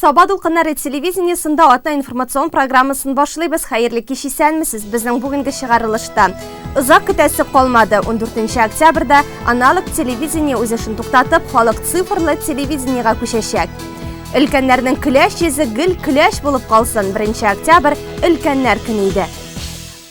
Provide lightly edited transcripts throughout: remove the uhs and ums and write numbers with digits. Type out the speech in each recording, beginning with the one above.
Саба дулкыннары телевидениесында атна информацион программасын башлыйбыз. Хәерле кич исәнмесез безнең бүгенге чыгарылышта. Озак көтәсе калмады. 14 октябрьдә аналог телевидение үз эшен туктатып, халык цифрлы телевидениегә күчәчәк. Өлкәннәрнең көләш йөзе гел көләш булып калсын. 1 октябрь өлкәннәр көне иде.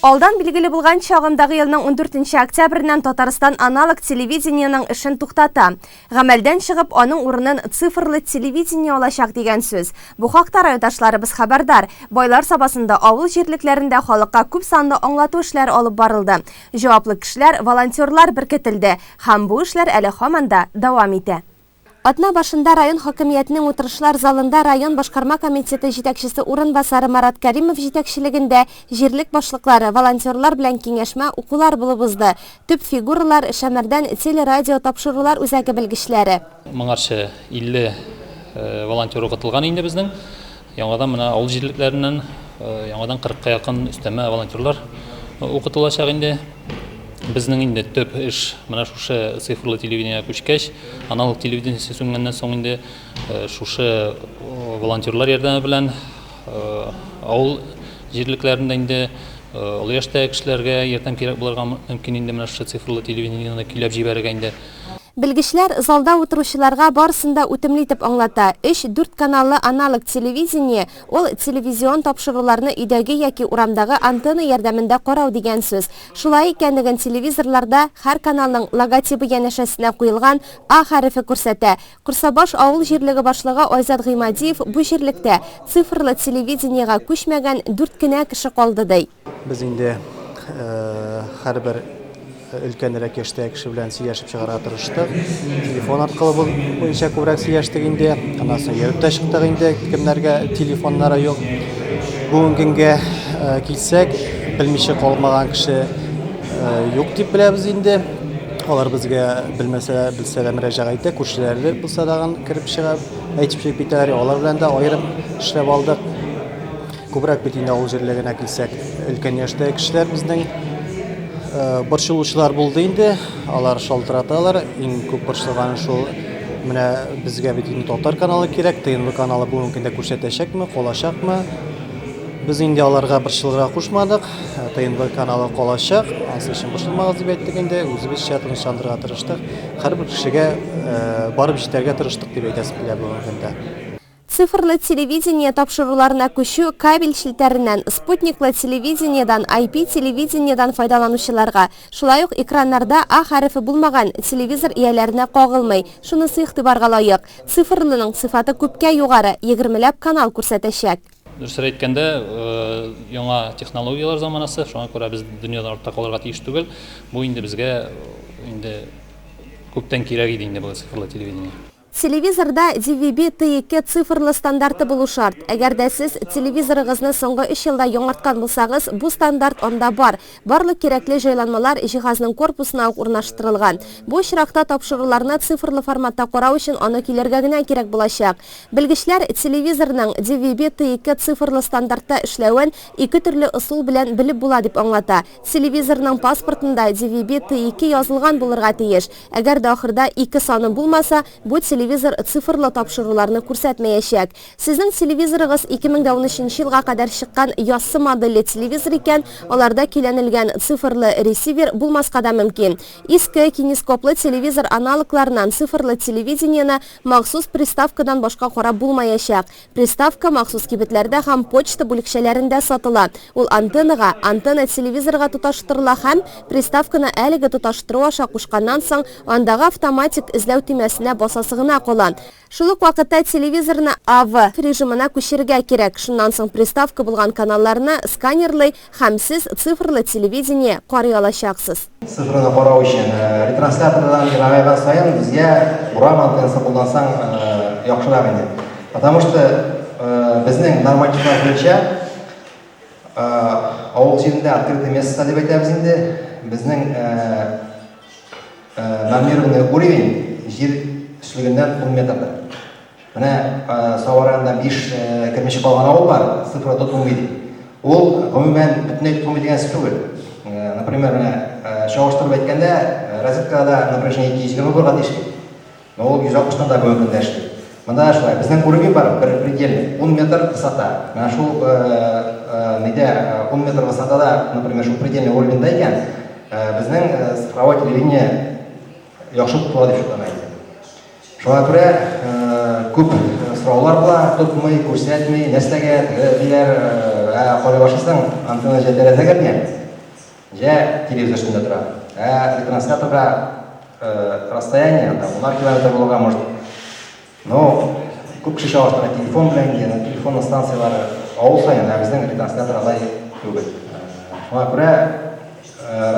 Алдан билгеле булган чагымдагы елның 14 октябрьнән Татарстан аналог телевидениеның эшен туктата. Гамәлдән чыгып, аның урынын цифрлы телевидение алачак дигән сүз. Бу хакта райондашларыбыз хәбәрдар. Байлар сабасында авыл җирлекләрендә халыкка күп санлы аңлату эшләре алып барылды. Җаваплы кешеләр, волонтерлар беркетелде һәм бу эшләр әле һаман да дәвам итә. Атна башында район хакимиятенең утырышлар залында район башкарма комитеты җитәкчесе урынбасары Марат Кәримов җитәкчелегендә җирлек башлыклары, волонтерлар белән киңәшмә, укулар булып узды. Төп фигуралар Шәмәрдән телерадио тапшырулар үзәге белгечләре. Моңарчы 50 волонтер укытылган инде безнең. Яңадан менә авыл җирлекләреннән яңадан 40-ка якын өстәмә волонтерлар укытылачак инде. Безнең инде төп эш менә шушы цифрлы телевидение күчкәч, аналог телевидение сүнгәннән соң инде шушы волонтерлар ярдәме белән авыл җирлекләрендә инде олы яшьтәге кешеләргә ярдәм кирәк булырга мөмкин инде менә шушы цифрлы телевидениене көйләп җибәрергә инде. Белгечләр залда утыручыларга барысында үтемле итеп аңлата. 3-4 каналлы аналог телевидение ул телевизион тапшыруларны өйдәге яки урамдагы антенна ярдәмендә карау дигән сүз. Шулай икәнлеген телевизорларда һәр каналның логотипы янәшәсенә куелган А хәрефе күрсәтә. Курсабаш авыл җирлеге башлыгы Айзат Гыймадиев бу җирлектә цифрлы телевидениегә күчмәгән 4 кенә кеше калды ди. Без инде һәрбер өлкәнрәк яшьтәге кеше белән сөйләшеп чыгарга тырыштык. Телефон аркылы бу буенча күбрәк сөйләштек инде. Аннан соң йөреп тә чыктык инде, кемнәргә телефоннары юк. Бүгенге көнгә килсәк, белмичә калмаган кеше юк дип беләбез инде. Алар безгә белмәсә, белсә дә мөрәҗәгать итә, күршеләре булса да кирип чыгып, әйтеп чыгып китәләр. Алар белән дә аерым эшләп алдык. Күбрәк бит инде авыл җирлегенә килсәк, өлкән яшьтәге кешеләр безнең борчылучылар булды инде. Алар шалтыраталар. Иң күп борчылганы шул. Менә безгә бит инде Татар каналы кирәк. ТНВ каналы бу мөмкиндә күрсәтәчәкме, калачакмы? Без инде аларга борчылырга кушмадык. ТНВ каналы калачак. Ансы өчен борчылмагыз дип әйттек инде. Үзебезчә тынычландырырга тырыштык. Һәрбер кешегә барып җитәргә тырыштык дип әйтәсем килә бу мөмкиндә. Цифрлы телевидение тапшыруларына күчү кабель шилтәреннән, спутниклы телевидениедан, IP телевидениедан файдаланучыларга, шулай ук экраннарда А хәрефе булмаган телевизор ияләренә кагылмый. Шунысы игътибарга лаек. Цифрлының сыйфаты күпкә югары, 20ләп канал күрсәтәчәк. Дөресрәк әйткәндә, яңа технологиялар заманасы, шуңа күрә без дөньяда артта калырга тиеш түгел. Бу инде безгә инде күптән кирәк иде инде бу цифрлы телевидение. Телевизорда DVB T2 цифрлы стандарты булу шарт. Әгәр дә сез телевизорыгызны соңгы 3 елда яңарткан булсагыз, бу стандарт анда бар. Барлык кирәкле җайланмалар җиһазның корпусына урнаштырылган. Бу очракта тапшыруларны цифрлы форматта карау өчен аны килергә генә кирәк булачак. Белгечләр телевизорның DVB T2 цифрлы стандартта эшләвен ике төрле ысул белән белеп була дип аңлата. Телевизорның паспортында DVB T2 язылган булырга тиеш. Әгәр дә ахырда 2 саны булмаса, бу телевизор цифрлы тапшыруларны күрсәтмәячәк. Сезнең телевизорыгыз 2013 елга кадәр чыккан яссы модельле телевизор икән, аларда киләнелгән цифрлы ресивер булмаска да мөмкин. Иске кинескоплы телевизор аналогларынан цифрлы телевидениене махсус приставкадан башка карап булмаячак. Приставка махсус кибетләрдә һәм почта бүлекчәләрендә сатыла. Ул антенна телевизорга тоташтырыла һәм приставканы әлеге тоташтыру аша кушканнан соң андагы автоматик эзләү тимәсенә басасы кулан. Шул ук вакытта телевизорны AV режимына күчерергә кирәк. Шуннан соң приставка булган каналларны сканерлый һәм сез цифрлы телевидение карый алачаксыз. Цифрны карау өчен ретранслятордан кирәгән сайын безгә урам антеннасы куллансаң яхшырак инде. Потому что безнең нормативлар буенча авыл җирендә открытое место дип әйтәбез инде. Безнең нормированный уровень җир үслегеннән 10 метрда. Менә Саваранда 5 кирмеше калган авыл бар, цифра тотылмый. Ул гомумән бөтенләй тотылмый дигән сүз түгел. Например, менә чагыштырып әйткәндә, розеткада напряжение 220 булырга тиеш. Но ул 160 да мөмкин эшли. Мында шулай, безнең уровень бар, бір предельный, 10 метр высота. Менә шул неде 10 метр высотада, например, шул предельный уровеньда икән, безнең цифровое телевидение яхшы тотыла дип шатланайбыз. Шуңа күрә күп сораулар була, тотмый, күрсәтмий, нәрсәгә диләр, кая башласаң, антенна җәдәрәтә кергән. Җә телевизор өстендә тора. Ретранслаторга расстояние, 10 километр булырга может. Но күп кеше чагыштыра телефон белән, яна телефон станциялары авыл саен, безнең ретранслятор алай түгел. Шуңа күрә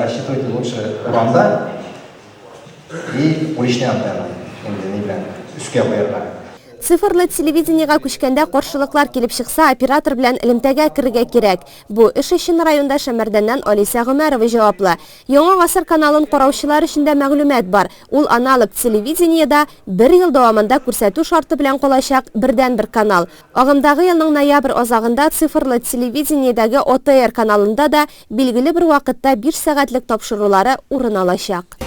рассчитывайте лучше уранда и уличный антенна. Инде ни белән үскә куярга. Цифрлы телевидениега күчкәндә каршылыклар килеп чыкса, оператор белән элемтәгә керергә кирәк. Бу эш өчен районда Шәмәрдәннән Алиса Гомәрова җаваплы. Яңа гасыр каналын караучылар өчен дә мәгълүмат бар. Ул аналог телевидениедә 1 ел дәвамында күрсәтү шарты белән калачак бердән-бер канал. Агымдагы елның ноябрь азагында цифрлы телевидениедәге ОТР каналында да билгеле бер вакытта 5 сәгатьлек тапшырулары урын алачак.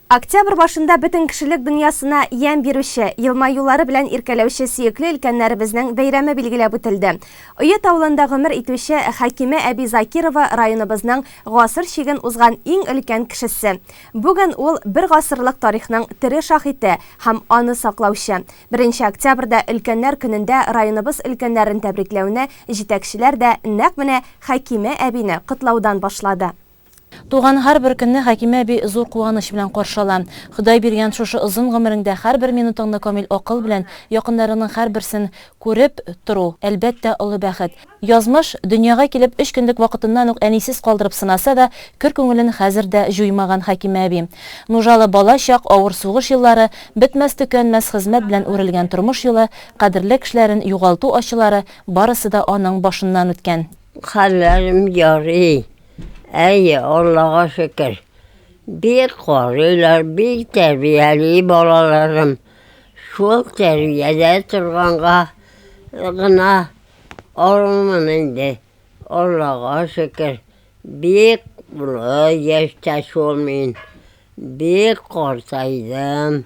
Октябрь башында бөтен кешелек дөньясына ямь бирүче, елмаюлары белән иркәләүче сөекле өлкәннәребезнең бәйрәме билгеләп үтелде. Өет авылында гомер итүче Хәкимә әби Закирова районыбызның гасыр чиген узган иң өлкән кешесе. Бүген ул бер гасырлык тарихның тере шаһиты һәм аны саклаучы. 1 октябрьдә өлкәннәр көнендә районыбыз өлкәннәрен тәбрикләүне җитәкчеләр дә нәкъ менә Хәкимә әбине котлаудан башлады. Туган һәрбер көнне Хәкимә әби зур куаныч белән каршыла. Ходай биргән шушы озын гомереңдә һәрбер минутыңны камил акыл белән якыннарының һәрберсен күреп тору, әлбәттә, олы бәхет. Язмыш дөньяга килеп 3 көнлек вакытыннан ук әнисез калдырып сынаса да, көр күңелен хәзер дә җуймаган Хәкимә әби. Нужалы бала чак, авыр сугыш еллары, бетмәс төкәнмәс хезмәт белән үрелгән тормыш юлы, кадерле кешеләрен югалту ачылары барысы да аның башыннан үткән. Хәлләрем ярый. Әйе, Аллаға шөкер. Бик карыйлар, бик тәрбияли балаларым. Шул тәрбиядә торганга гына армын инде. Аллаға шөкер. Бик яшьтә шул мин. Бик картайдым.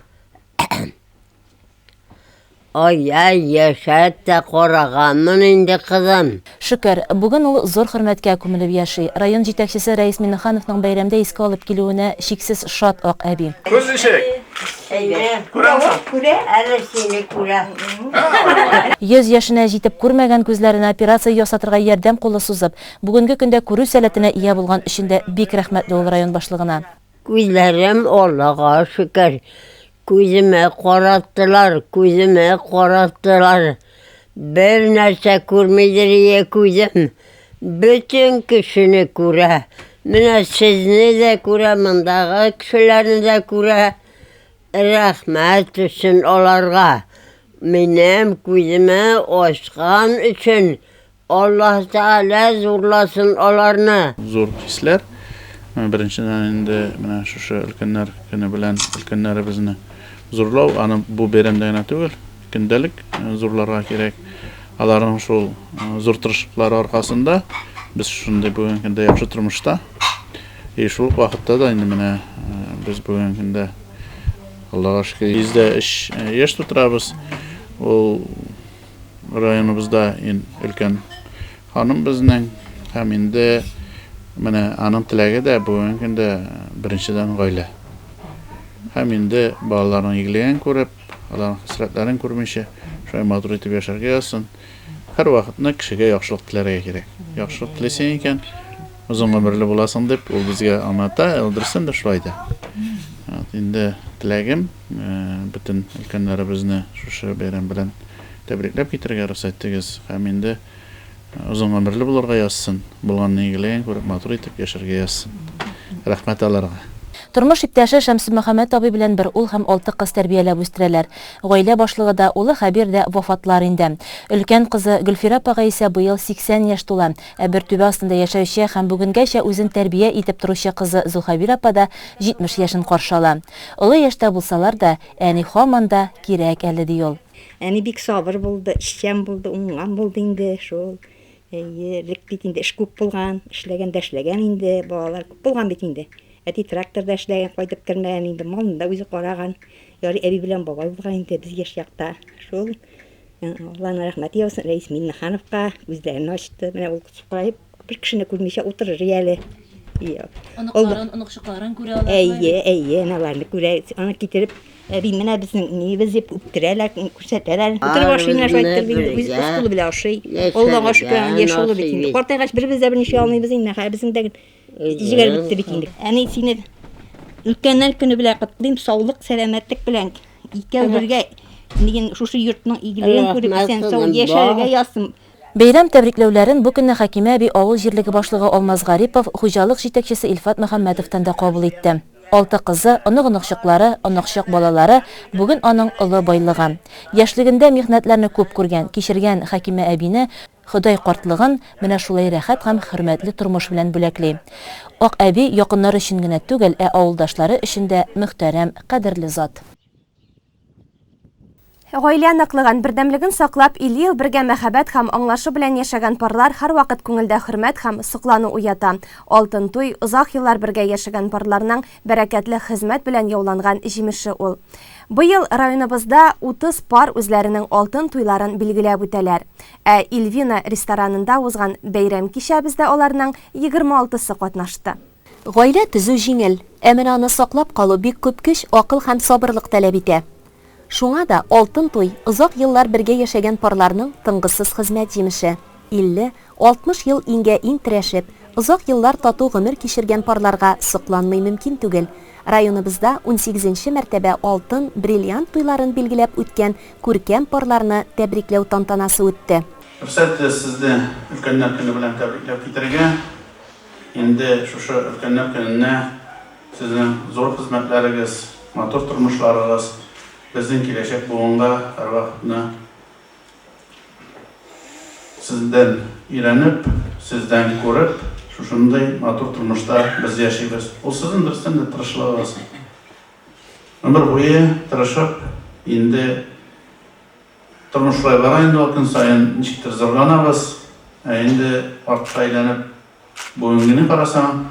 Ай, яшәттә караганмын инде кызым. Шөкер, бүген ул зур хөрмәткә күмелеп яши. Район җитәкчесе Рәис Миннехановның бәйрәмдә искә алып килүенә шиксез шат ак әби. Күз ишек. Күрә. Әле сине күрә. 100 яшенә җитеп күрмәгән күзләренә операция ясатырга ярдәм кулы сузып, бүгенге көндә күрү сәләтенә ия булган өчен дә бик рәхмәтле ул район башлыгына. Күзләрем Аллаға шөкер. Күземә караттылар. Бер нәрсә күрмидер күзем. Бөтен кешене күрә. Менә сезне дә күрә, мондагы кешеләрне дә күрә. Рәхмәт өчен аларга. Минем күземә ачкан өчен Аллаһ Тәгалә зурласын аларны. Зур хисләр. Беренчедән инде менә шушы өлкәннәр көне белән өлкәннәребезне зурлау, аны бу бәйрәмдә генә түгел, көндәлек зурларга кирәк. Аларның шул зур тырышлыклары аркасында без шундый бүген көндә яхшы тормышта. Шул вакытта да инде менә без бүген көндә Аллаһка шөкер 103 яшь тутырабыз. Ул районыбызда өлкән ханым безнең һәм инде менә аның теләге дә бүген көндә беренчедән гаилә. Һәм инде балаларның игелеген күреп, аларның хәсрәтләрен күрмичә, шулай матур итеп яшәргә язсын. Һәр вакытны кешегә яхшылык теләргә кирәк. Яхшылык теләсәң икән, озын гомерле буласың дип ул безгә аңлата, элдерсен дә шулай да. Инде теләгем бөтен өлкәннәребезне шушы бәйрәм белән тәбрикләп китәргә рөхсәт итегез. Һәм инде озын гомерле булырга язсын, булганны игелеген күреп матур итеп яшәргә язсын. Рәхмәт аларга. Тормыш иптәше Шәмсү Мөхәммәд абый белән бер ул һәм 6 кыз тәрбияләп үстерәләр. Гаилә башлыгы да, улы Хәбир дә вафатлар инде. Өлкән кызы Гөлфира апага исә быел 80 яшь тула. Бер түбә астында яшәүче һәм бүгенгәчә үзен тәрбия итеп торучы кызы Зулхабир апа да 70 яшен каршыла. Олы яшьтә булсалар да, әни һаман да кирәк әле ди ул. Әни бик сабыр булды, эшчән булды, уңган булды инде шул. Рик бит инде эш күп булган, эшләгән инде, балалар күп булган бит инде. Әти тракторда эшләгән, кайтып кермәгән инде, малында үзе караган. Ярый әби белән бабай булган инде без яшь якта. Шул Алланың рәхмәте яусын, Рәис Миннехановка үзләрен ачты. Менә ул сукайып, бер кешене күрмичә утырыр әле. Оныкшыкларын күрә аласызмы? Әйе, аналарны күрә. Аны китереп, әби менә безнең нибез дип үптерәләр, күрсәтәләр. Утырып ашыйнар, шайтыр инде, үз устылы белән ашый. Аллага шөкер, яшь улы бит инде. Картайгач бер-без дә берничә алмыйбыз инде, безнең җигәр битте бит инде. Әни сине үткәннәр көне белән котлыйм, саулык, сәламәтлек белән. Икәү бергә диген шушы йортның игелеген күреп сен сау яшәргә язсын. Бәйрәм тәбрикләүләрен бу көнне Хәкимә әби авыл җирлеге башлыгы Алмаз Гарипов, хуҗалык җитәкчесе Илфат Мөхәммәдовтан да кабул итте. 6 кызы, онык-оныкчыклары, оныкчык балалары бүген аның олы байлыгы. Яшьлегендә михнәтләрне күп күргән, кичергән Хәкимә әбине Ходай картлыгын менә шулай рәхәт һәм хөрмәтле тормыш белән бүләкли. Ак әби якыннары өчен генә түгел, авылдашлары өчен дә мөхтәрәм, кадерле зат. Гаилә ныклыгын, бердәмлеген саклап, 50 ел бергә мәхәббәт һәм аңлашу белән яшәгән парлар һәрвакыт күңелдә хөрмәт һәм соклану уята. Алтын туй, озак еллар бергә яшәгән парларның бәрәкәтле хезмәт белән яуланган җимеше ул. Быел районыбызда 30 пар үзләренең алтын туйларын билгеләп үтәләр. Ә Илвина ресторанында узган бәйрәм кичәбездә аларның 26-сы катнашты. Гаилә төзү җиңел, ә менә аны саклап калу бик күп көч, акыл һәм сабырлык таләп итә. Шуңа да алтын туй озак еллар бергә яшәгән парларның тынгысыз хезмәт җимеше. 50-60 ел иңгә иң терәшеп, озак еллар тату гомер кичергән парларга сокланмый мөмкин түгел. Районыбызда 18-нче мәртәбә алтын, бриллиант туйларын билгеләп үткән күркәм парларны тәбрикләү тантанасы үтте. Рөхсәт сезне өлкәннәр көне белән тәбрикләп китәргә. Инде шушы өлкәннәр көненә сезнең зур хезмәтләрегез, матур тормышларыгыз безнең киләчәк буынга һәрвакытны сездән өйрәнеп, сездән күреп, шушындай матур тормышта без яшибез. Ул сезнең дөрестән дә тырышлыгыгыз. Ömür буе тырышып, инде тормышлай бара инде ул көн сайын ничектер зарланабыз. Инде артка әйләнеп, бүгенгене карасаң,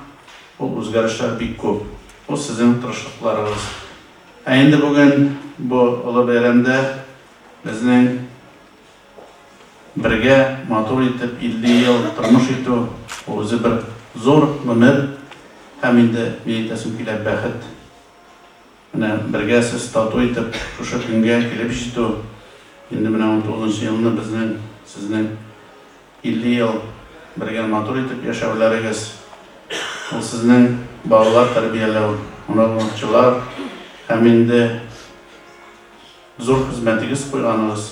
ул үзгәрешләр бик күп. Ул сезнең тырышлыкларыгыз. Инде бүген бу олы бәйрәмдә безнең бергә матур итеп 50 ел тормыш итү үзе бер зур гомер һәм инде әйтәсем килә бәхет. Менә бергә сез тату итеп шушы көнгә килеп җитү. Инде менә 19 елны безнең сезнең 50 ел бергә матур итеп яшәүләрегез. Ул сезнең балалар тәрбияләү, онытучылар һәм инде зур хезмәтегез куйганыгыз.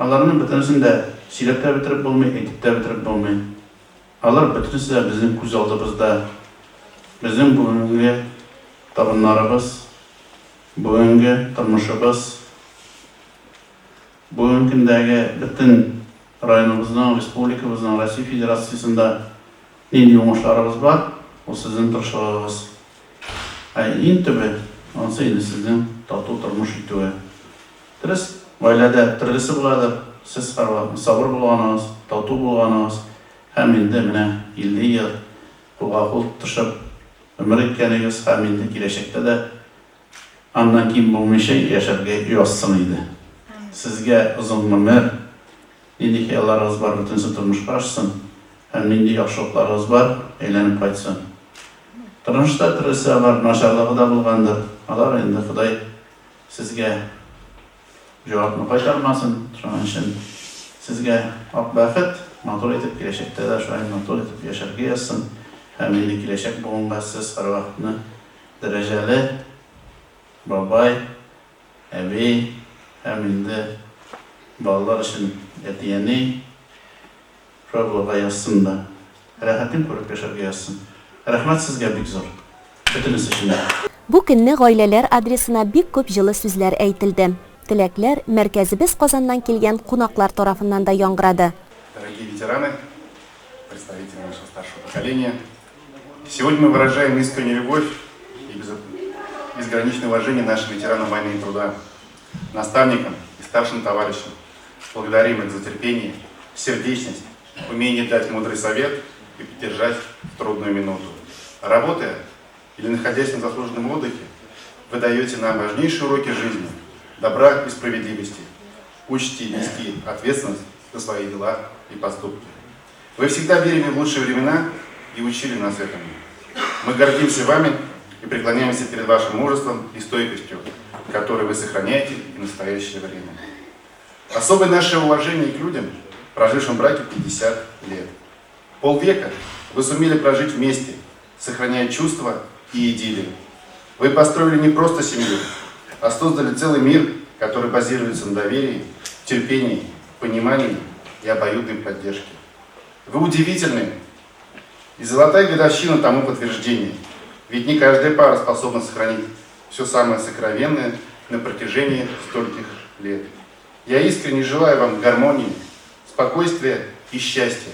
Аларның бөтенесен дә сөйләп тә бетереп булмый, әйтеп тә бетереп булмый. Алар бөтенесе дә безнең күз алдыбызда. Безнең бүгенге табыннарыбыз, бүгенге тормышыбыз, бүгенге көндәге бөтен районыбызның, республикабызның, Россия Федерациясында нинди уңышларыбыз бар, ул сезнең тырышлыгыгыз. Иң төбе, анысы инде сезнең тату тормыш итүе. Дөрес, гаиләдә төрлесе буладыр. Сез сабыр булганыгыз, тату булганыгыз, һәм инде менә 50 ел кулга-кул тышып ömür иткәнегез, һәм инде киләчәктә дә аннан ким булмыйча яшәргә язсын иде. Сезгә озын гомер, нинди хыялларыгыз бар, бөтенсе тормышка ашсын, һәм нинди яхшылыкларыгыз бар, әйләнеп кайтсын. Тормышта төрлесе бар, начарлыгы да булгандыр. Алар инде Ходай сезгә җавапны кайтармасын. Шуның өчен сезгә ак бәхет, матур итеп киләчәктә дә шулай матур итеп яшәргә язсын. Һәм инде киләчәк буынга сез һәрвакытны дәрәҗәле бабай, әби һәм инде балалар өчен әтияни шулай язсын да. Рәхәтен күреп яшәргә язсын. Рәхмәт сезгә бик зур. Бөтенесе өчен. Бу көнне гаиләләр адресына бик күп җылы сүзләр әйтелде. Теләкләр мәркәзебез Казаннан килгән кунаклар тарафыннан да яңгырады. Дорогие ветераны, представители нашего старшего поколения, сегодня мы выражаем искреннюю любовь и безграничное уважение нашим ветеранам войны и труда, наставникам и старшим товарищам. Благодарим их за терпение, сердечность, умение дать мудрый совет и поддержать в трудную минуту. Работая или находясь на заслуженном отдыхе, вы даете нам важнейшие уроки жизни, добра и справедливости. Учите нести ответственность за свои дела и поступки. Вы всегда верили в лучшие времена и учили нас этому. Мы гордимся вами и преклоняемся перед вашим мужеством и стойкостью, которые вы сохраняете и в настоящее время. Особое наше уважение к людям, прожившим в браке 50 лет. Полвека вы сумели прожить вместе, сохраняя чувства и идиллию. Вы построили не просто семью, а создали целый мир, который базируется на доверии, терпении, понимании и обоюдной поддержке. Вы удивительны, и золотая годовщина тому подтверждение. Ведь не каждая пара способна сохранить все самое сокровенное на протяжении стольких лет. Я искренне желаю вам гармонии, спокойствия и счастья.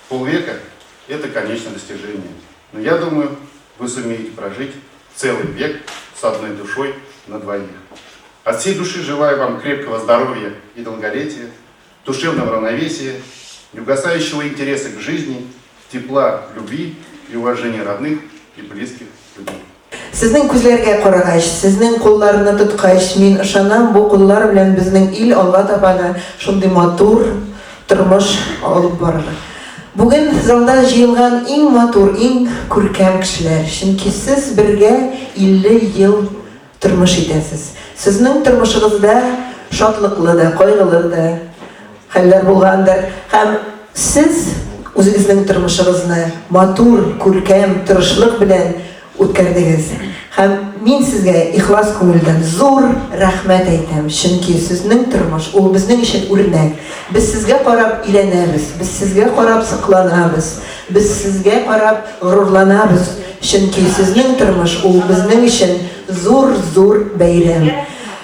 Полвека – это конечное достижение. Но я думаю, вы сумеете прожить целый век с одной душой на двоих. От всей души желаю вам крепкого здоровья и долголетия, душевного равновесия, неугасающего интереса к жизни, тепла, любви и уважения родных и близких людей. Сезнең күзләргә карагач, сезнең кулларны тоткач, мин ышанам, бу куллар белән безнең ил алга таба шундый матур тормыш алып барыр. Бүген залда җыелган иң матур, иң күркәм кешеләр, чөнки сез бергә 50 ел тормыш итәсез. Сезнең тормышыгызда шатлыклы да, кайгылы да хәлләр булгандыр. Һәм сез үзегезнең тормышыгызны матур, күркәм, тырышлык белән үткәрдегез. Һәм мин сезгә ихлас күңелдән зур рәхмәт әйтәм, чөнки сезнең тормыш ул безнең өчен үрнәк. Без сезгә карап иләнәбез, без сезгә карап сокланабыз, без сезгә карап горурланабыз, чөнки сезнең тормыш ул безнең өчен зур бәйрәм.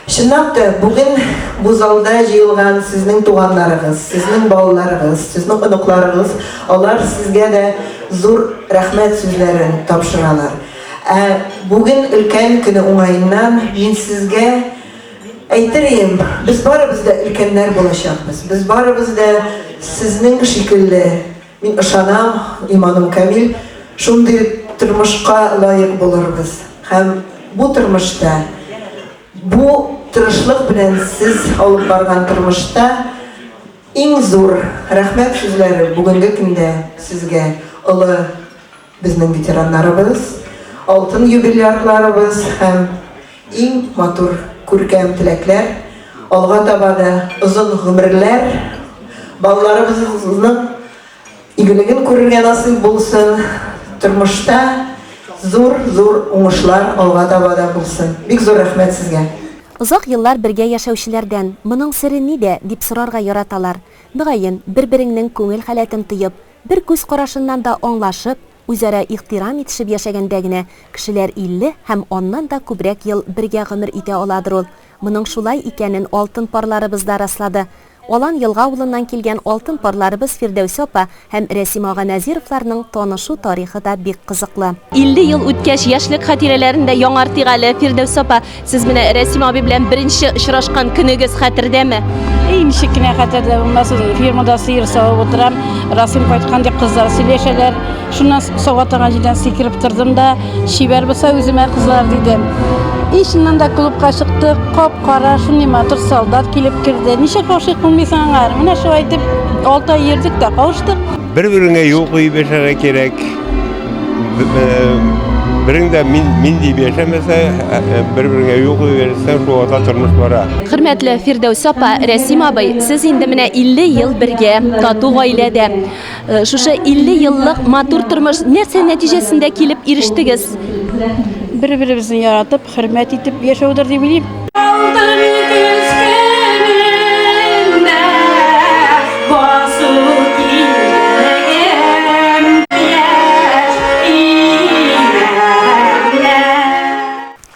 Чынлап та, бүген бу залда җыелган сезнең туганнарыгыз, сезнең балаларыгыз, сезнең оныкларыгыз, алар сезгә дә зур рәхмәт сүзләрен тапшыралар. Бүген өлкән көне уңаеннан мин сезгә әйтерем, без барыбыз да өлкәннәр булачакбыз. Без барыбыз да сезнең шикелле, мин ышанам, иманым камил, шундый тормышка лаек булырбыз. Һәм бу тормышта, бу тырышлык белән сез алып барган тормышта иң зур рәхмәт сүзләре бүгенге көндә сезгә олы безнең ветераннарыбыз, алтын юбилярларыбыз һәм иң матур күркәм теләкләр, алга таба да озын гомерләр, балаларыбызның игелеген күрергә насыйп булсын, тормышта зур уңышлар алга таба да булсын. Бик зур рәхмәт сезгә. Узак еллар бергә яшәүчеләрдән моның сере нидә дип сорарга яраталар. Мөгаен бер-береңнең күңел халәтен тоеп, бер күз карашыннан да аңлашып, үзара ихтирам итешеп яшәгәндә генә кешеләр 50 һәм оннан да күбрәк ел бергә гомер итә аладыр ул. Моның шулай икәнен алтын парларыбыз да раслады. Олан елга улыннан килгән алтын парларыбыз Фирдәүс апа һәм Рәсим ага Нәзировларның танышу тарихы да бик кызыклы. 50 ел үткәч яшьлек хатирәләрендә яңартыйк әле Фирдәүс апа. Сез менә Рәсим абый белән беренче очрашкан көнегез хәтердәме? Ничек кенә хәтердә булмасын, фирмада сыер савып утырам, Расим кайткандый кызлар сөйләшәләр. Шуннан саватаган җирдән сикереп тордым да, шибәр булса үземә кызлар дидем. Ишиннән дә клубка чыктык, кап-кара шундый матур солдат килеп керде. Ничек гашыйк булмыйсың аңар? Менә шулай итеп 6 ай йөрдек тә кавыштык. Бер-береңә юл куеп яшәргә кирәк. Береңдә мин дип яшәмәсә, бер-береңә юл куеп йөрсәң, шуңа тормыш бара. Хөрмәтле Фирдәүс апа, Рәсим абый, сез инде менә 50 ел бергә, тату гаиләдә. Шушы 50 еллык матур тормыш нәрсә нәтиҗәсендә килеп ирештегез? Бер-беребезне яратып, хөрмәт итеп яшәүдер дип уйлыйм.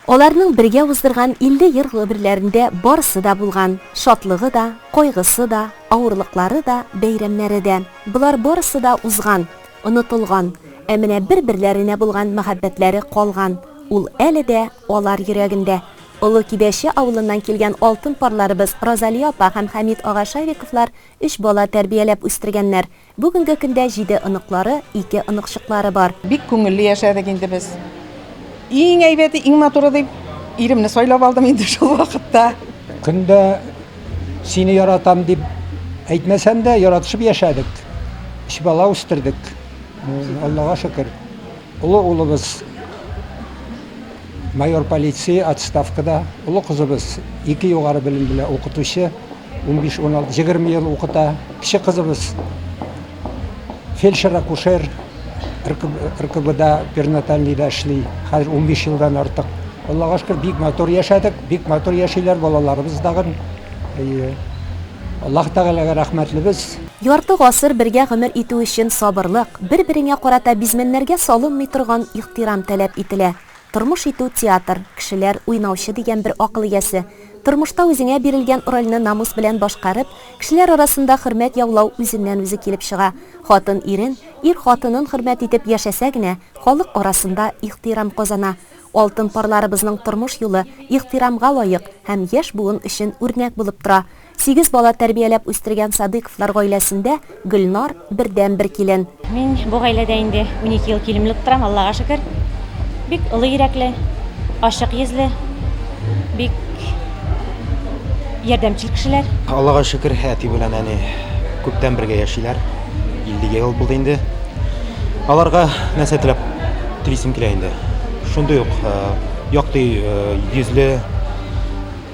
Аларның бергә уздырган 50 ел гомерләрендә барысы да булган. Шатлыгы да, кайгысы да, авырлыклары да, бәйрәмнәре дә. Булар барысы да узган, онытылган. Ә менә бер-берләренә булган мәхәббәтләре калган. Ул әле дә алар йөрәгендә. Улы Кибәше авылыннан килгән алтын парларыбыз Розалия апа һәм Хәмид ага Шайриковлар 3 бала тәрбияләп үстергәннәр. Бүгенге көндә 7 оныклары, 2 оныкчыклары бар. Бик күңелле яшәдек инде без. Иң әйбәте, иң матуры дип иремне сайлап алдым инде шул вакытта. Көндә сине яратам дип әйтмәсәм дә яратышып яшәдек. 3 бала үстердек. Аллага шөкер. Улы улыбыз майор полиция отставкада, улы кызыбыз 2 югары белем белән укытучы, 15-16-20 ел укыта. Кече кызыбыз фельдшер-акушер РКБда перинатальныйда эшли. Хәзер 15 елдан артык. Аллага шөкер бик матур яшәдек, бик матур яшиләр балаларыбыз дагы. Аллаһ Тәгаләгә рәхмәтлебез. Ярты гасыр бергә гомер итү өчен сабырлык, бер-береңә карата бизмәннәргә салынмый торган ихтирам таләп ителә. Тормыш итү театр, кешеләр уйнаучы дигән бер акыл иясе. Тормышта үзеңә бирелгән рольне намус белән башкарып, кешеләр арасында хөрмәт яулау үзеннән үзе килеп чыга. Хатын ирен, ир хатынын хөрмәт итеп яшәсә генә, халык арасында ихтирам казана. Алтын парларыбызның тормыш юлы ихтирамга лаек һәм яшь буын өчен үрнәк булып тора. 8 бала тәрбияләп үстергән Садыйковлар гаиләсендә Гөлнар бердән-бер килен. Мин бу гаиләдә инде 12 ел килемлек торам, Аллага шөкер. Бик ылы йөрәкле, ашык йөзле, бик ярдәмчел кешеләр. Аллага шөкер, әти белән әни күптән бергә яшиләр. 50 ел булды инде. Аларга нәрсә телисем килә инде. Шундый ук якты йөзле,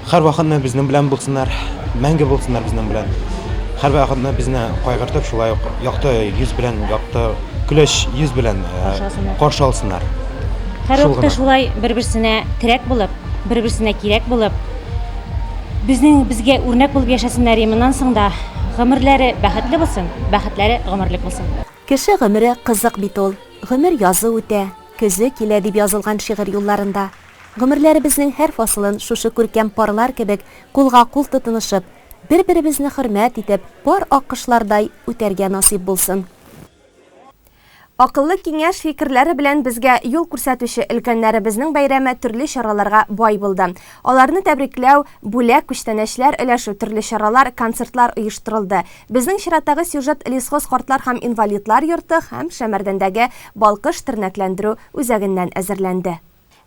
һәрвакытны безнең белән булсыннар, мәңге булсыннар безнең белән. Һәрвакытны безне кайгыртып, шулай ук якты йөз белән, якты көләч йөз белән каршы алсыннар. Һәр вакытта шулай бер-берсенә терәк булып, бер-берсенә кирәк булып, безгә үрнәк булып яшәсеннәр. Моннан соң да гомерләре бәхетле булсын, бәхетләре гомерлек булсын. Кеше гомере кызык бит ул. Гомер язы үтә, көзе килә дип язылган шигырь юлларында. Гомерләребезнең һәр фасылын шушы күркәм парлар кебек кулга-кул тотынышып, бер-беребезне хөрмәт итеп, бар акышлардай үтәргә насип булсын. Акыллы киңәш фикерләре белән безгә юл күрсәтүче өлкәннәребезнең бәйрәме төрле чараларга бай булды. Аларны тәбрикләү, бүләк, күчтәнәчләр өләшү, төрле чаралар, концертлар оештырылды. Безнең чираттагы сюжет Лесхоз картлар һәм инвалидлар йорты һәм Шәмәрдәндәге балкыш тернәкләндерү үзәгеннән әзерләнде.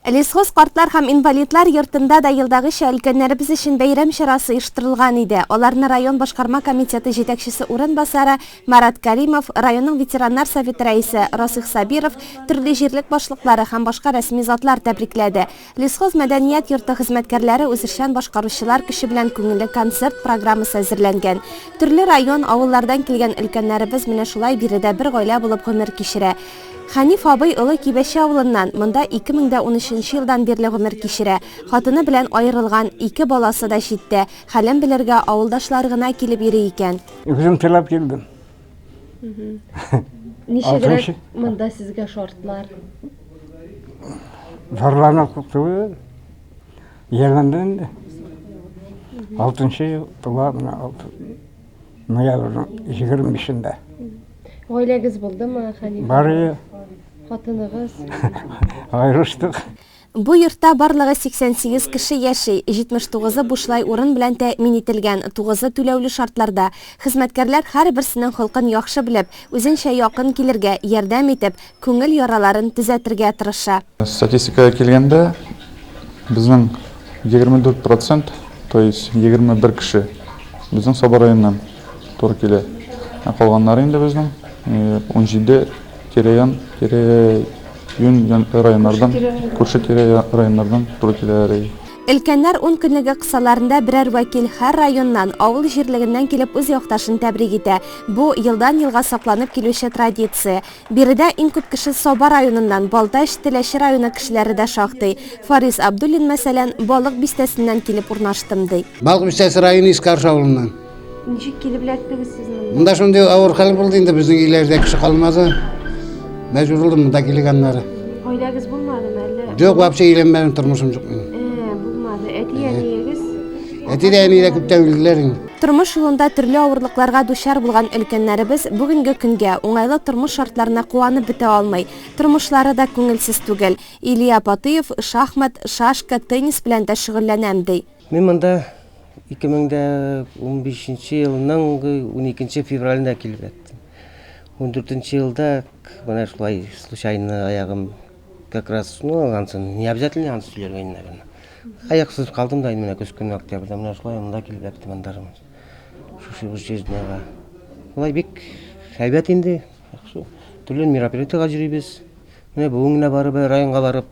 Лесхоз картлар һәм инвалидлар йортында да елдагыча өлкәннәребез өчен бәйрәм чарасы оештырылган иде. Аларны район башкарма комитеты җитәкчесе урынбасары Марат Кәримов, районның ветераннар советы рәисе Расих Сабиров, төрле җирлек башлыклары һәм башка рәсми затлар тәбрикләде. Лесхоз мәдәният йорты хезмәткәрләре үзешчән башкаручылар кеше белән күңелле концерт программасы әзерләнгән. Төрле район, авыллардан килгән өлкәннәребез менә шулай биредә бер гаилә булып гомер кичерә. Хәниф абый Улы Кибәше авылыннан монда 2013 елдан бирле гомер кичерә. Хатыны белән аерылган, 2 баласы да җитте. Хәлен белергә авылдашлар гына килеп йөри икән. Үзем теләп килдем. Ничегрәк монда сезгә шартлар? Зарлана кутуы. Ягындан 6 ел тула менә 6 ноябрьнең 25-ендә. Гаиләгез булдымы, Хәниф? Бары. Хатыныгыз? Айрыштык. Бу йортта барлыгы 88 кеше яши, 79-ы бушлай урын белән тәэмин ителгән, 9-ы түләүле шартларда. Хезмәткәрләр һәрберсенең холкын яхшы белеп, үзенчә якын килергә, ярдәм итеп, күңел яраларын төзәтергә тырыша. Статистикага килгәндә, безнең 24%, то есть 21 кеше безнең Сабар районыннан туры килә. Калганнары инде безнең 17 тирәян, юн районнардан, күрше тирә районнардан туры киләләр. Өлкәннәр 10 көнлеге кысаларында берәр вәкил һәр районнан, авыл җирлегеннән килеп үз якташын тәбрик итә. Бу елдан-елга сакланып килүче традиция. Биредә иң күп кеше Сабар районыннан, Балтач, Теләче районы кешеләре дә шактый. Фарис Абдуллин мәсәлән, Балык бистәсеннән килеп урнаштым ди. Балык бистәсе районы Искар авылыннан. Ничек килеп эләктегез сез монда? Монда шундый авыр хәл булды инде, безнең иләрдә кеше калмады. Мәҗбүр булдым монда килгәннәре. Гаиләгез булмадымы әллә? Юк, вообще өйләнмәдем, тормышым юк минем. Булмады. Әти-әниегез? Әти дә, әни дә күптән үлделәр инде. Тормыш юлында төрле авырлыкларга дучар булган өлкәннәребез бүгенге көнгә уңайлы тормыш шартларына куанып бетә алмый. Тормышлары да күңелсез түгел. Илья Патыев шахмат, шашка, теннис белән дә шөгыльләнәм ди. Мен монда 2015 елның 12 февралендә килеп яттым. 14 елда менә шулай случайно аягым как раз не обязательно аны сөйләргә наверное. Аяксыз калдым да менә көз көне октябрьдә менә шулай монда килеп яттым андарым. Шушы җирдә. Шулай бик әйбәт инде. Төрле мероприятиягә җөрибез. Менә бүген генә барып районга барып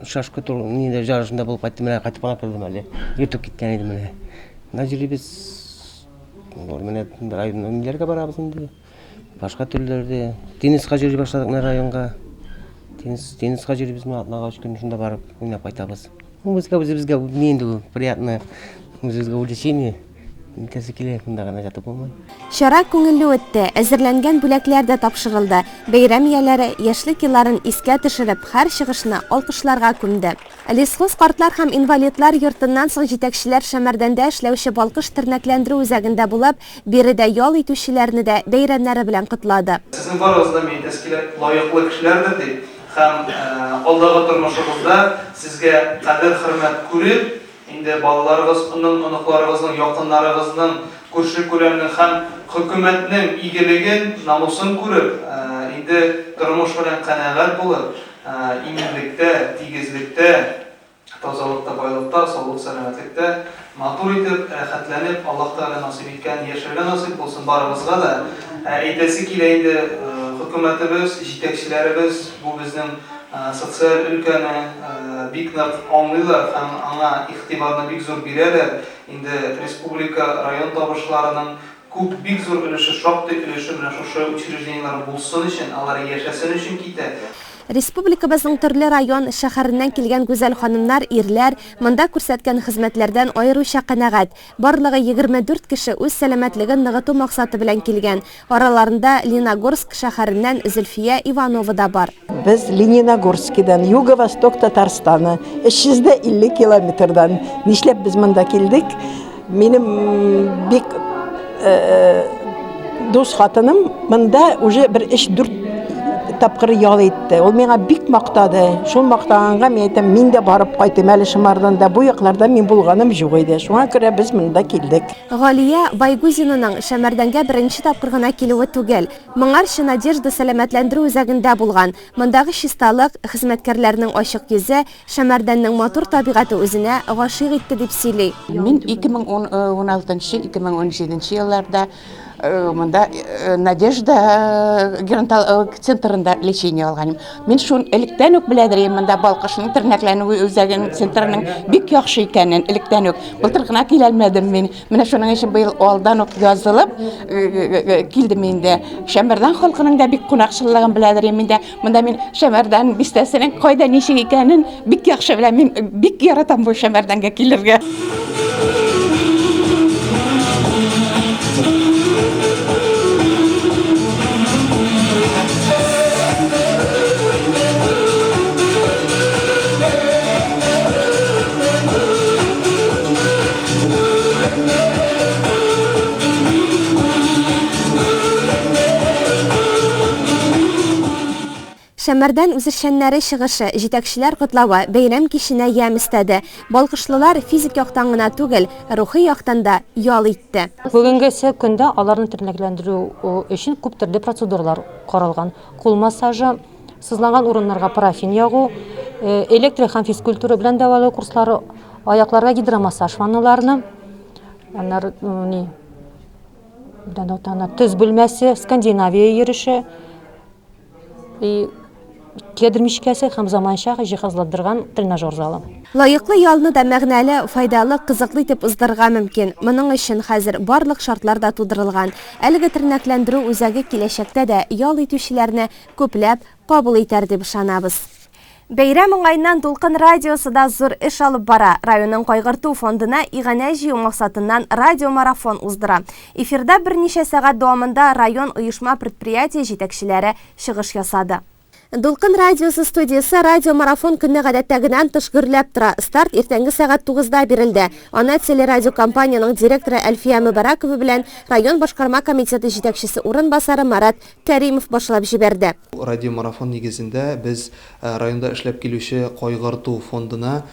шашка турнирында жарышында булып кайттым, менә кайтып калып калдым әле. Ютып киткән идем менә. Менә җөрибез. Менә районнарга барабыз инде. Башка төрләрдә тенниска җыри башладык менә районга. Тенниска җөрибез менә атнага 3 көн шунда барып уйнап кайтабыз. Үзебезгә инде приятно. Үзебезгә увлечение. Шара күңелле үтте, әзерләнгән бүләкләр дә тапшырылды. Бәйрәм ияләре яшьлек елларын искә төшереп, һәр чыгышны алкышларга күмде. Лесхоз картлар һәм инвалидлар йортыннан соң җитәкчеләр Шәмәрдәндә эшләүче балкыш тернәкләндерү үзәгендә булып, биредә ял итүчеләрне дә бәйрәмнәре белән котлады. Сезнең барыгызда мен тәскилат лаеклы кешеләрдер ди. Һәм алдагы тормышыгызда сезгә кадер-хөрмәт күреп, инде балаларыгызның, оныкларыгызның, якыннарыгызның күрше-күләмнең һәм хөкүмәтнең игелеген, намусын күреп, инде тормыш белән канәгать булып, иминлектә, тигезлектә, тазалыкта, байлыкта, саулык, сәламәтлектә матур итеп, рәхәтләнеп, Аллаһ Тәгалә насыйп иткән яшәргә насыйп булсын барыбызга да. Әйтәсе килә инде хөкүмәтебез, җитәкчеләребез бу безнең социаль өлкәне бик нык аңлыйлар һәм аңа игътибарны бик зур бирәләр. Инде республика район табышларының күп бик зур өлеше, шактый өлеше менә шушы учреждениелар булсын өчен, алар яшәсен өчен китә. Республикабызның төрле район, шәһәреннән килгән гүзәл ханымнар, ирләр монда күрсәткән хезмәтләрдән аеруча канәгать. Барлыгы 24 кеше үз сәламәтлеген ныгыту максаты белән килгән. Араларында Леногорск шәһәреннән Зөлфия Иванова да бар. Без Лениногорскидан, Юго-Восток Татарстаны, 350 километрдан нишләп без монда килдек. Минем бик дус хатыным монда уже бер 3-4 тапкыр ял итте. Ул миңа бик мактады. Шул мактаганга мен әйтәм, мин дә барып кайтым әле Шымарданда. Бу якларда мин булганым юк иде. Шуңа күрә без монда килдек. Галия Байгузинаның Шәмәрдәнгә беренче тапкыр гына килүе түгел. Моңарчы Надежда сәламәтләндерү үзәгендә булган. Мондагы чисталык, хезмәткәрләрнең ачык йөзе, Шәмәрдәннең матур табигаты үзенә гашыйк итте дип сөйли. Мин 2016-2017 елларда монда Надежда геронтологик центрында лечение алганым. Мин шун электән үк беләдер, монда балкышның тернәкләнү үзәгенең центрының бик яхшы икәнен электән үк. Былтыр гына киләлмәдем мин. Менә шуның өчен быел алдан үк язылып килдем инде. Шәмәрдән халкының да бик кунакчыллыгын беләдер инде. Монда мин Шәмәрдән бистәсенең кайда ничек икәнен бик яхшы беләм. Мин бик яратам бу Шәмәрдәнгә килергә. Шәмәрдән үзешчәннәре чыгышы, җитәкчеләр котлавы бәйрәм киченә ямь истәде. Балкышлылар физик яктан гына түгел, рухи яктан да ял итте. Бүгенге көндә аларны тернәкләндерү өчен күп төрле процедуралар каралган. Кул массажы, сызланган урыннарга парафин ягу, электр һәм физкультура белән дәвалау курслары, аякларга гидромассаж ванналарны, аннары төз бүлмәсе, Скандинавия йөреше и кедр мичкәсе һәм заманча җиһазландырган тренажер залы. Лаеклы ялны да мәгънәле, файдалы, кызыклы итеп уздырырга мөмкин. Моның өчен хәзер барлык шартлар да тудырылган. Әлеге тернәкләндерү үзәге киләчәктә дә ял итүчеләрне күпләп кабул итәр дип ышанабыз. Бәйрәм уңайыннан Дулкын радиосы да зур эш алып бара. Районның кайгырту фондына игъанә җыю максатыннан радиомарафон уздыра. Эфирда берничә сәгать дәвамында район оешма предприятие җитәкчеләре чыгыш ясады. Дулкын радиосы студиясы радиомарафон көнне гадәттәгеннән тыш гөрләп тора. Старт иртәнге сәгать 9-да бирелде. Аны телерадиокомпанияның директоры Әлфия Мөбаракова белән район башкарма комитеты җитәкчесе урынбасары Марат Кәримов башлап җибәрде. Радиомарафон нигезендә без районда эшләп килүче кайгырту фондына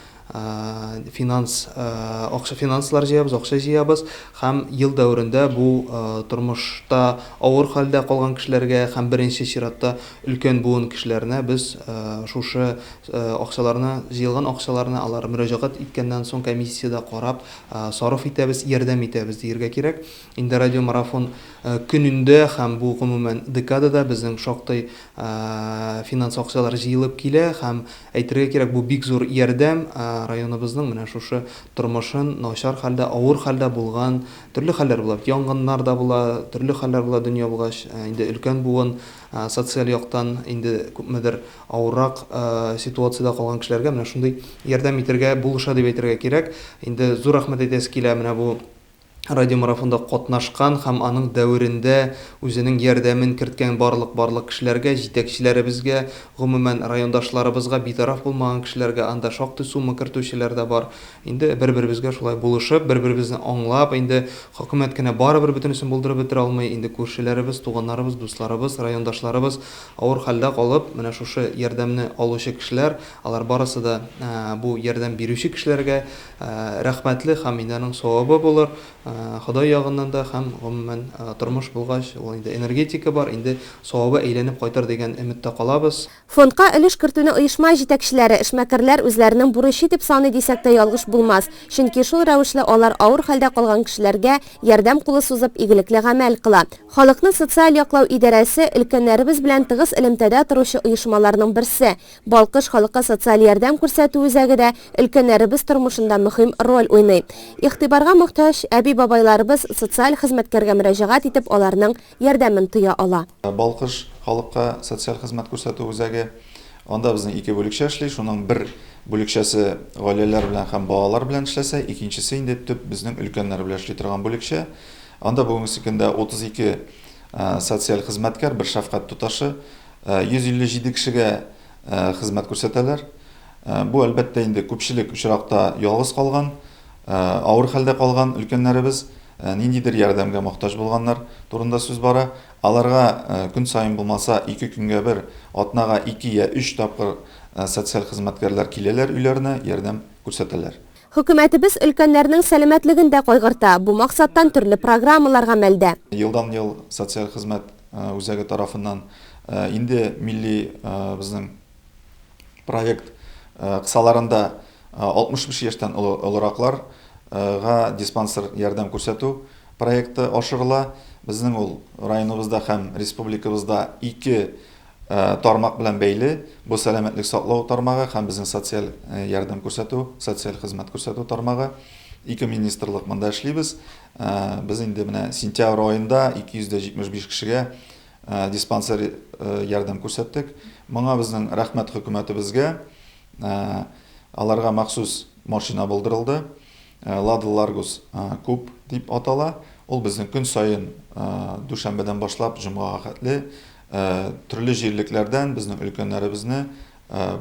финанслар җыябыз, акча җыябыз һәм ел дәверендә бу тормышта авыр хәлдә калган кешеләргә һәм беренче чиратта өлкән буын кешеләренә без шушы акчаларны җыелган акчаларны алар мөрәҗәгать иткәннән соң комиссияда карап сарыф итәбез, ярдәм итәбез диергә кирәк. Инде радиомарафон көнендә һәм бу гомумән декадада безнең шактый финанс акчалар җыелып килә һәм әйтергә кирәк бу бик зур ярдәм районыбызның менә шушы тормышын начар хәлдә, авыр хәлдә булган төрле хәлләр була, янгыннар да була, төрле хәлләр була дөнья булгач, инде өлкән буын социаль яктан инде күпмедер авыррак ситуациядә калган кешеләргә менә шундый ярдәм итәргә булыша дип әйтергә кирәк. Инде зур рәхмәт әйтәсе килә менә бу радиомарафонда катнашкан һәм аның дәверендә үзенең ярдәмен керткән барлык кешеләргә, җитәкчеләребезгә, гомумән райондашларыбызга, битараф булмаган кешеләргә, анда шактый сума кертүчеләр дә бар. Инде бер-беребезгә шулай булышып, бер-беребезне аңлап, инде хөкүмәт кенә барыбер бөтенесен булдырып бетерә алмый, инде күршеләребез, туганнарыбыз, дусларыбыз, райондашларыбыз авыр хәлдә калып, менә шушы ярдәмне алучы кешеләр, алар барысы да бу ярдәм бирүче кешеләргә рәхмәтле һәм инде савабы булыр. Ходай ягыннан да һәм гомумән тормыш булгач, ул инде энергетика бар, инде савабы әйләнеп кайтыр дигән өметтә калабыз. Фондка өлеш кертүне оешма җитәкчеләре, эшмәкәрләр үзләренең бурычы дип саный дисәк тә ялгыш булмас. Чөнки шул рәвешле алар авыр хәлдә калган кешеләргә ярдәм кулы сузып игелекле гамәл кыла. Халыкны социаль яклау идарәсе өлкәннәребез белән тыгыз элемтәдә торучы оешмаларның берсе. Балкыш халыкка социаль ярдәм күрсәтү үзәге дә өлкәннәребез тормышында мөһим роль уйный. Игътибарга мохтаҗ әби-бабайларыбыз социаль хезмәткәргә мөрәҗәгать итеп аларның ярдәмен тыя ала. Балкыш халыкка социаль хезмәт күрсәтү үзәге анда безнең ике бүлекчә эшли, шуның бер бүлекчәсе гаиләләр белән һәм балалар белән эшләсә, икенчесе инде төп безнең өлкәннәр белән эшли торган бүлекчә. Анда бүгенге көндә 32 социаль хезмәткәр, бер шәфкать туташы, 157 кешегә хезмәт күрсәтәләр. Бу әлбәттә инде күпчелек очракта ялгыз калган, авыр хәлдә калган өлкәннәребез, ниндидер ярдәмгә мохтаҗ булганнар турында сүз бара. Аларга көн сайын булмаса 2 көнгә бер, атнага 2 я 3 тапкыр социаль хезмәткәрләр киләләр өйләренә, ярдәм күрсәтәләр. Хөкүмәтебез өлкәннәрнең сәламәтлеген дә кайгырта. Бу максаттан төрле программалар гамәлдә. Елдан-ел социаль хезмәт үзәге тарафыннан инде милли безнең проект кысаларында 65 яшьтән олоракларга диспансер ярдәм күрсәтү проекты ашырыла. Безнең ул районыбызда һәм республикабызда 2 тармак белән бәйле. Бу сәламәтлек саклау тармагы һәм безнең социаль ярдәм күрсәтү, социаль хезмәт күрсәтү тармагы. 2 министрлык монда эшлибез. Без инде менә сентябрь аенда 275 кешегә диспансер ярдәм күрсәттек. Моңа безнең рәхмәт хөкүмәтебезгә. Аларга махсус машина булдырылды. Lada Largus куб дип атала. Ул безнең көн сайын дүшәмбәдән башлап җомгага хәтле төрле җирлекләрдән безнең өлкәннәребезне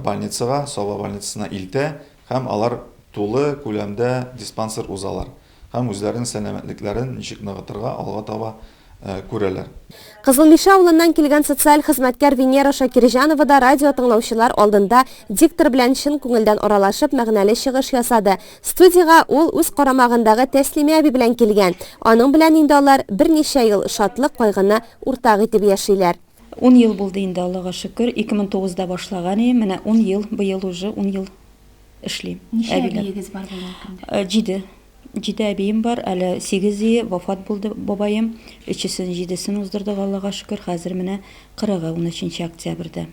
больницага, Сова больницасына илтә һәм алар тулы күләмдә диспансер узалар. Һәм үзләренең сәламәтлекләрен ничек ныгытырга алга таба күрәләр. Кызылмиша авылыннан килгән социаль хезмәткәр Венера Шакирҗанова да радио тыңлаучылар алдында диктор белән чын күңелдән аралашып мәгънәле чыгыш ясады. Студиягә ул үз карамагындагы Тәслимә әби белән килгән. Аның белән инде алар берничә ел шатлык, кайгыны уртак итеп яшиләр. 10 ел булды инде, Аллага шөкер. 2009-да башлаган идем. Менә 10 ел, быел уже 10 ел эшлим. Ничә әбиегез бар булган көндә? 7 әбием бар, әле 8 вафат булды бабаем. 7-сен уздырдык, Аллага шөкер. Хәзер менә 13 октябрьдә.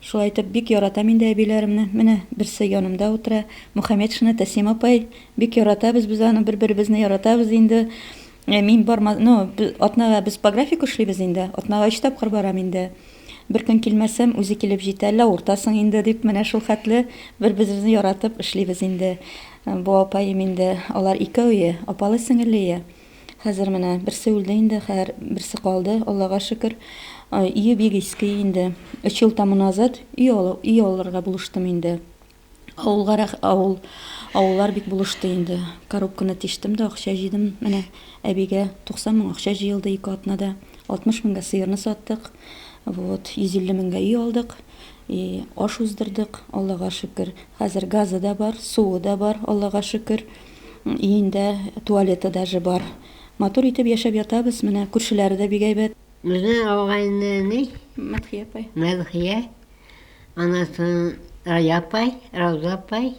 Шулай итеп бик яратам инде әбиләремне. Менә берсе янымда утыра. Мөхәммәтшина Тәсим апай, бик яратабыз без аны, бер-беребезне яратабыз инде. Мин барма, атнага без по графику эшлибез инде. Атнага 3 тапкыр барам инде. Бер көн килмәсәм, үзе килеп җитә, әллә уртасың инде дип, менә шул хәтле бер-беребезне яратып эшлибез инде. Бу апаем инде, алар икәүе, апалы-сеңелле. Хәзер менә берсе үлде инде, берсе калды, Аллага шөкер. Ие бик иске инде. 3 ел тому назад ие алырга булыштым инде. Авыллар бик булышты инде. Коробканы тиштем дә акча җыйдым. Менә әбигә 90 мең акча җыелды 2 атнада. 60 меңгә сыерны саттык. 150 меңгә ие алдык. Аш уздырдык, Аллага шөкер. Хәзер газы да бар, суы да бар, Аллага шөкер. Инде туалеты даже бар. Матур итеп яшәп ятабыз. Менә күршеләре дә бик әйбәт. Безнең авылда ни? Мәдхия апай. Мәдхия. Анасы Рая апай, Рауза апай.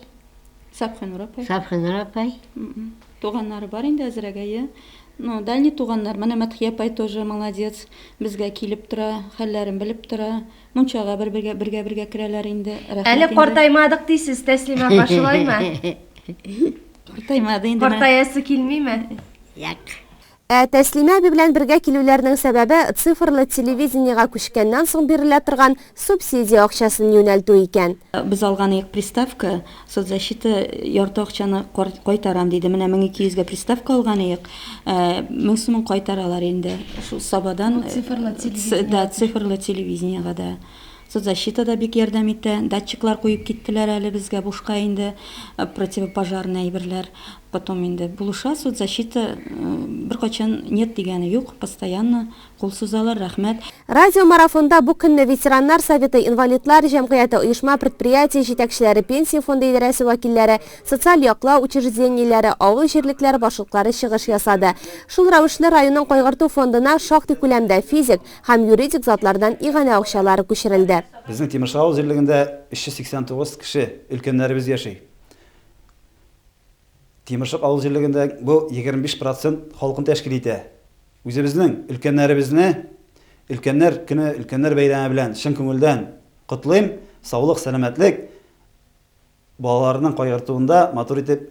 Сапханур апай. Сапханур апай. Туганнары бар инде әзрәгәе. Ну, дальний туганнар. Менә Мәдхия апай тоже молодец. Безгә килеп тора, хәлләрен белеп тора. Мунчага бергә керәләр инде. Әле картаймадык дисез, Тәслимә апа, шулаймы? Картаймады инде. Картаясы килмиме? Як. Тәслимә әби белән бергә килүләрнең сәбәбе цифрлы телевидениегә күчкәннән соң бирелә торган субсидия акчасын юнәлтү икән. Без алган приставка, соцзащита ярты акчаны кайтарам диде. Менә 1200 гә приставка алган идек. 1000 сум кайтаралар инде. Шу Сабадан цифрлы телевидениегә да. Соцзащита да бик ярдәм итә. Датчиклар куеп киттеләр әле безгә бушка инде. Противопожарный әйберләр. Потом инде булыша соцзащита беркайчан нет дигәне юк, постоянно кул сузалар, рәхмәт. Радио марафонда бу көнне ветераннар советы, инвалидлар җәмгыяте, оешма, предприятие җитәкчеләре, пенсия фонды идарәсе вәкилләре, социаль яклау учреждениеләре, авыл җирлекләре башлыклары чыгыш ясады. Шул рәвешле районның кайгырту фондына шактый күләмдә физик һәм юридик затлардан игъана акчалары күчерелде. Безнең Тимершау җирлегендә 389 кеше өлкәннәребез яши. Тимершык авыл җирлегендә бу 25% халкын тәшкил итә. Үзебезнең өлкәннәр көне, өлкәннәр бәйрәме белән чын күңелдән котлыйм. Саулык, сәламәтлек, балаларның кайгыртуында матур итеп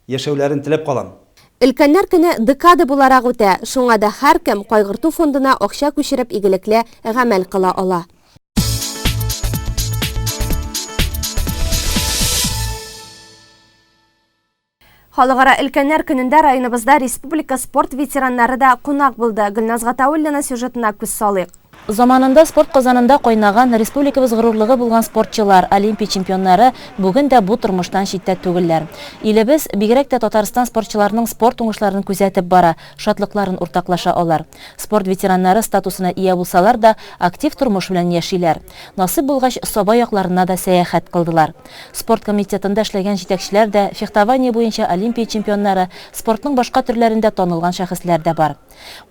яшәүләрен теләп калам. Өлкәннәр көне декада буларак үтә. Шуңа да һәркем кайгырту фондына акча күчереп игелекле гамәл кыла ала. Халыкара өлкәннәр көнендә районыбызда республика спорт ветераннары да кунак булды. Гөлназ Гатауллина сюжетына күз салыйк. Заманында спорт казанында кайнаган, республикабыз горурлыгы булган спортчылар, олимпия чемпионнары бүген дә бу тормыштан читтә түгелләр. Илебез, бигрәк тә Татарстан спортчыларының спорт уңышларын күзәтеп бара, шатлыкларын уртаклаша алар. Спорт ветераннары статусына ия булсалар да, актив тормыш белән яшиләр. Насып булгач, Саба якларына да сәяхәт кылдылар. Спорт комитетында эшләгән җитәкчеләр дә, фехтование буенча олимпия чемпионнары, спортның башка төрләрендә танылган шәхесләр дә бар.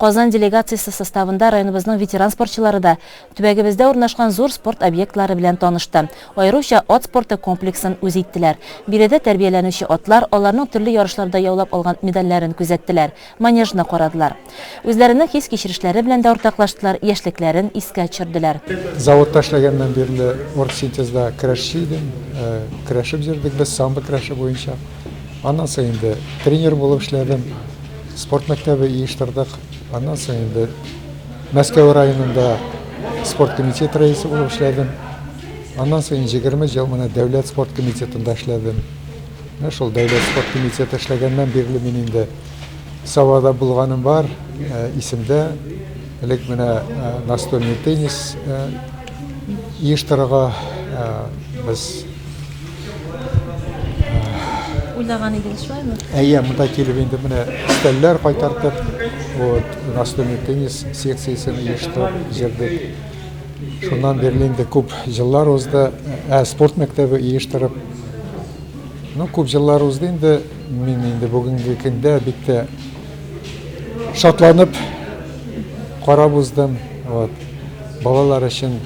Казан делегациясе составында районыбызның ветеран спортчылары да төбәгебездә урнашкан зур спорт объектлары белән танышты. Аеруча ат спорты комплексын үз иттеләр. Биредә тәрбияләнүче атлар аларның төрле ярышларда яулап алган медальләрен күзәттеләр, манежны карадылар. Үзләренең хис кичерешләре белән дә уртаклаштылар, яшьлекләрен искә төшерделәр. Заводта эшләгәннән бирле оргсинтезда көрәшче идем, көрәшеп йөрдек без самбо көрәше буенча. Аннан соң инде тренер булып эшләдем. Спорт мәктәбе оештырдык. Аннан соң инде Мәскәү районында спорт комитеты рәисе булып эшләдем. Аннан соң 20 ел менә дәүләт спорт комитетында эшләдем. Менә шул дәүләт спорт комитеты эшләгәннән бирле мин инде Савада булганым бар, исемдә. Элек менә настольный теннис оештырырга без уйлаган идегез шулаймы? Әйе, монда килеп инде менә стәлләр кайтартып, настольный теннис секциясын оештырып җирдек. Шуннан бирле инде күп җиллар узды, спорт мәктәбе оештырып. Күп җиллар узды инде, мин инде бүгенге көндә бик тә шатланып карап уздым. Балалар өчен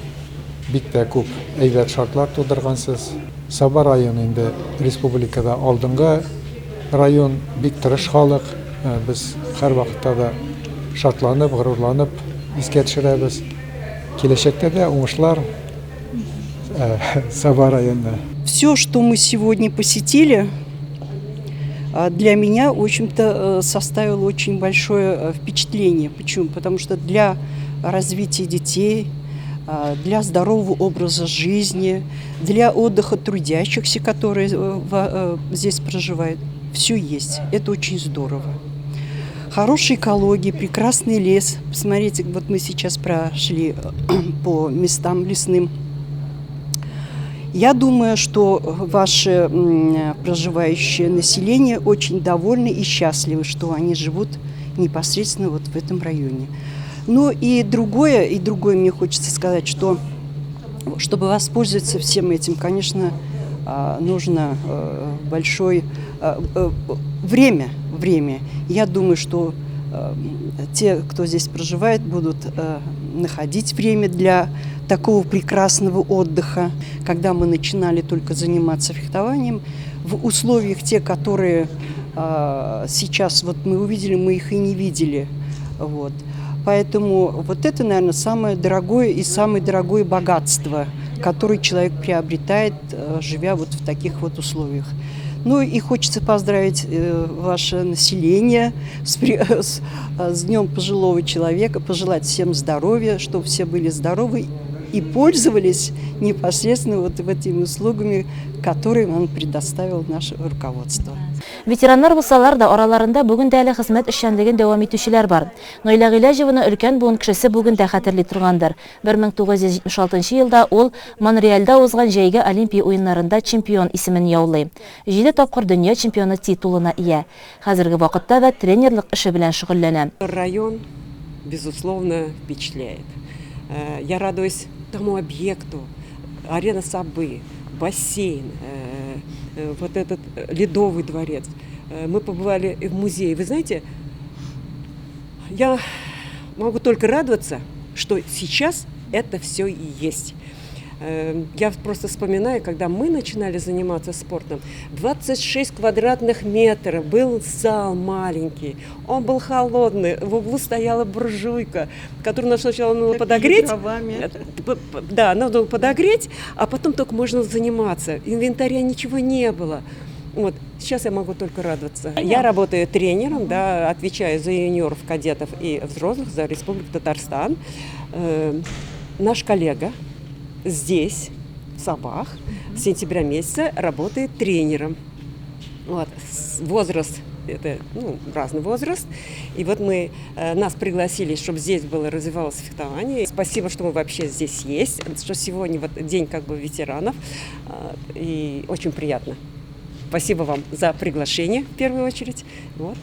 бик тә күп әйбәт шартлар тудыргансыз. Саба районы инде республикада алдынгы район, бик тырыш халык. Без һәр вакытта да шатланып, горурланып искә төшерәбез. Киләчәктә дә уңышлар Саба районында. Все, что мы сегодня посетили, для меня, в общем-то, составило очень большое впечатление. Почему? Потому что для развития детей, для здорового образа жизни, для отдыха трудящихся, которые здесь проживают, все есть. Это очень здорово. хорошая экология, прекрасный лес. Посмотрите, вот мы сейчас прошли по местам лесным. Я думаю, что ваше проживающее население очень довольны и счастливы, что они живут непосредственно вот в этом районе. Ну и другое мне хочется сказать, что чтобы воспользоваться всем этим, конечно, нужно большое время. Я думаю, что те, кто здесь проживает, будут находить время для такого прекрасного отдыха. Когда мы начинали только заниматься фехтованием, в условиях те, которые сейчас вот мы увидели, мы их и не видели. Вот. Поэтому вот это, наверное, самое дорогое богатство, которое человек приобретает, живя вот в таких вот условиях. Ну и хочется поздравить ваше население с Днем пожилого человека, пожелать всем здоровья, чтобы все были здоровы и пользовались непосредственно вот этими услугами, которые нам предоставило наше руководство. Ветераннар булсалар да араларында бүген дә әле хезмәт эшчәнлеген дәвам итүчеләр бар. Нойлә Гыйләҗеваны өлкән буын кешесе бүген дә хәтерли торгандыр. 1976 елда ул Монреальдә узган җәйге Олимпия уеннарында чемпион исемен яулый. 7 тапкыр дөнья чемпионы титулына ия. Хәзерге вакытта да тренерлык эше белән шөгыльләнә. Район, безусловно, впечатляет. Я радуюсь тому объекту, арена Сабы, бассейн, вот этот ледовый дворец. Мы побывали в музее. Вы знаете, я могу только радоваться, что сейчас это все и есть. Я просто вспоминаю, когда мы начинали заниматься спортом, 26 квадратных метров, был зал маленький, он был холодный, в углу стояла буржуйка, которую нам сначала надо подогреть. Да, надо было подогреть, а потом только можно заниматься. Инвентаря ничего не было. Вот. Сейчас я могу только радоваться. Я работаю тренером, да, отвечаю за юниоров, кадетов и взрослых, за Республику Татарстан. Наш коллега здесь, в Сабах, с сентября месяца работает тренером. Вот. Возраст, это разный возраст. И вот нас пригласили, чтобы здесь было развивалось фехтование. Спасибо, что мы вообще здесь есть, что сегодня вот день как бы ветеранов. И очень приятно. Спасибо вам за приглашение, в первую очередь. Вот,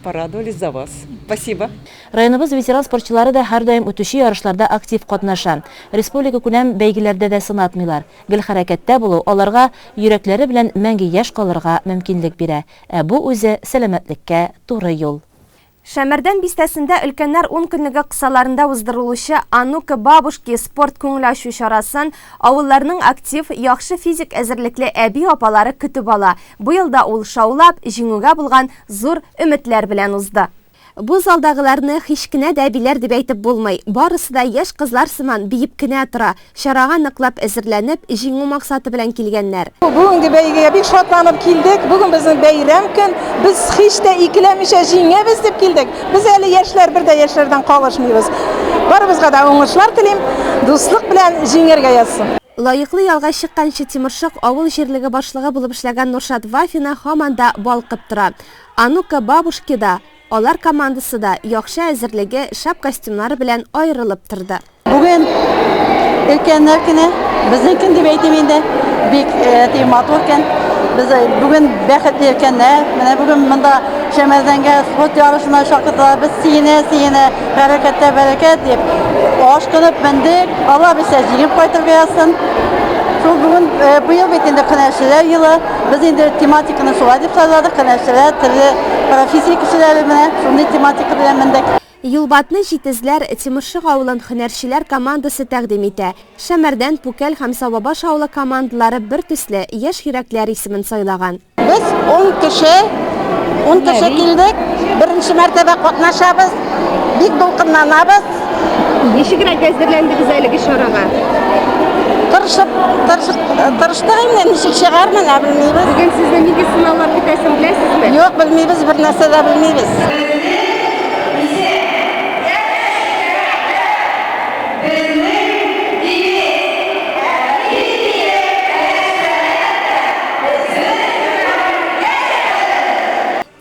порадовались за вас. Спасибо. Районыбыз ветеран спортчылары да һәр даим үтүче ярышларда актив катнаша. Республика күләм бәйгеләрдә дә сынатмыйлар. Гел хәрәкәттә булу аларга йөрәкләре белән мәңге яшь калырга мөмкинлек бирә. Бу үзе сәламәтлеккә туры юл. Шәмәрдән бистәсендә өлкәннәр 10 көнлеге кысаларында уздырылучы «А-ну-ка, бабушки» спорт күңел ачу чарасын авылларның актив, яхшы физик әзерлекле әби апалары көтеп ала. Бу елда ул шаулап, җиңүгә булган зур өметләр белән узды. Бу залдагыларны һич кенә дә әбиләр дип әйтеп булмый. Барысы да яшь кызлар сыман биеп кенә тора. Чарага ныклап әзерләнеп, җиңү максаты белән килгәннәр. Бүгенге бәйгегә бик шатланып килдек. Бүген безнең бәйрәм көн. Без һич тә икеләмичә җиңәбез дип килдек. Без әле яшьләр, бер дә яшьләрдән калышмыйбыз. Барыбызга да уңышлар телим. Дуслык белән җиңәргә язсын. Лайыклы ялга чыкканчы Тимершык авыл җирлеге башлыгы булып эшләгән Нуршат Вафина һаман да балкып тора. «А-ну-ка, бабушки» да алар командасы да яхшы әзерлеге шәп костюмнары белән аерылып торды. Бүген өлкәннәр көне, безнең көн дип әйтим инде, бик матур көн. Без бүген бәхетле өлкәннәр, менә бүген монда Шәмәрдәнгә спорт ярышына чакырдылар. Без сине, хәрәкәттә бәрәкәт дип ашкынып мендек. Алла безгә җиңеп кайтырга язсын. Шул бүген бу ел бит инде һөнәрчеләр елы. Без инде тематиканы шулай дип сайладык. Һөнәрчеләр, төрле профессия кешеләре менә шундый тематика белән мендек. Юлбатны җитезләр Тимершык авылын һөнәрчеләр командасы тәкъдим итә. Шәмәрдән, Пүкәл һәм Сабабаш авылы командалары бер төсле яшь йөрәкләр исемен сайлаган. Без 10 кеше килдек. Беренче мәртәбә катнашабыз. Бик дулкынланабыз. Ничегрәк әзерләндегез әлеге чарага? Тырыштык инде, ничек чыгармын, белмибез. Бүген сезне нинди сынаулар көтәсен беләсезме? Юк, белмибез, бер нәрсә дә белмибез.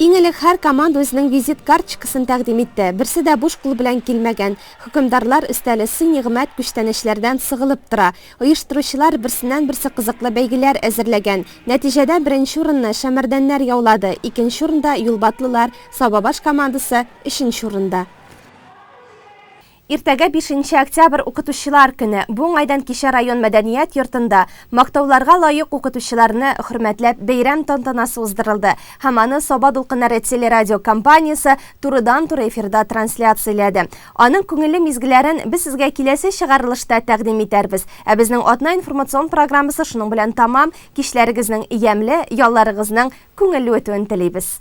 Иң элек һәр команда үзенең визит карточкасын тәкъдим итте. Берсе дә буш кул белән килмәгән. Хөкемдарлар өстәле нигъмәт күчтәнешләрдән сыгылып тора. Оештыручылар берсеннән-берсе кызыклы бәйгеләр әзерләгән. Нәтиҗәдә беренче урынны Шәмәрдәннәр яулады. Икенче урында Юлбатлылар, Сабабаш командасы өченче урында. Иртәгә 5 октябрь укытучылар көне. Бу уңайдан кичә район мәдәният йортында мактауларга лаек укытучыларны хөрмәтләп бәйрәм тантанасы уздырылды. Һәм аны Саба дулкыннары телерадио компаниясе турыдан-туры эфирда трансляцияләде. Аның күңелле мизгелләрен без сезгә киләсе чыгарылышта тәкъдим итәрбез. Ә безнең атна информацион программасы шуның белән тамам. Кичләрегезнең ямьле, ялларыгызның күңелле үтүен телибез.